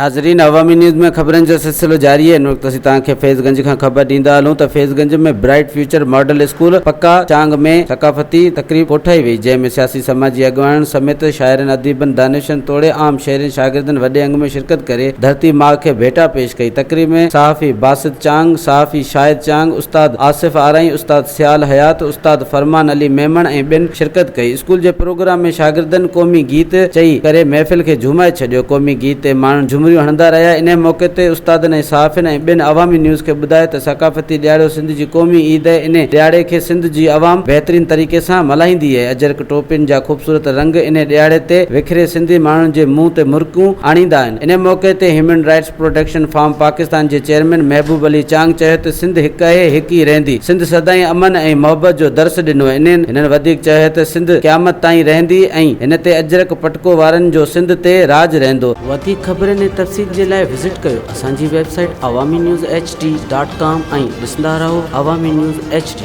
नाज़रीन, अवामी न्यूज़ में ख़बरनि जो सिलसिलो जारी है। इन वक़्तु असीं तव्हांखे फैज़गंज खां ख़बर ॾींदा हलूं त फैज़गंज में ब्राइट फ्यूचर मॉडल स्कूल पक्का चांग में सकाफ़ती तक़रीब कोठाई वई, जंहिंमें सियासी समाजी अॻवाननि समेत शाइरनि अदीबनि दानिशनि तोड़े आम शहरी शागिर्दनि वॾे अंग में शिरकत करे धरती माउ खे भेटा पेश कई। तक़रीब में सहाफ़ी बासित चांग, सहाफ़ी शाहिद चांग, उस्ताद आसिफ आरई, उस्ताद सियाल हयात, उस्ताद फरमान अली मेमण ऐं ॿियनि शिरकत कई। स्कूल जे प्रोग्राम में शागिर्दनि क़ौमी गीत चई करे महफ़िल खे झुमाए छॾियो। क़ौमी गीत ते माण्हू झुमरियूं हणंदा रहिया। इन मौक़े ते उस्तादनि ऐं सहाफ़ियुनि ऐं ॿियनि अवामी न्यूज़ खे ॿुधायो त सकाफ़ती ॾियारो सिंध जी क़ौमी ईद आहे। इन ॾियारे खे सिंध जी अवाम बहितरीन तरीक़े सां मल्हाईंदी आहे। अजरक टोपियुनि जा ख़ूबसूरत रंग इन ॾियारे ते विखरे सिंधी माण्हुनि जे मुंहं ते मुर्कूं आणींदा आहिनि। इन मौक़े ते human rights protection forum Pakistan जे चेयरमैन महबूब अली चांग चयो त सिंध हिकु आहे, हिकु ई रहंदी। सिंध सदाईं अमन ऐं मोहबत जो दर्स ॾिनो। हिननि वधीक चयो त सिंध क़यामत ताईं रहंदी ऐं हिन ते अजरक पटको वारनि जो सिंध ते राज रहंदो। वधीक ख़बरनि ऐं तफ़सील जे लाइ विज़िट कयो असांजी वेबसाइट awamiNewsHD.com ऐं ॾिसंदा रहो अवामी न्यूज़ HD।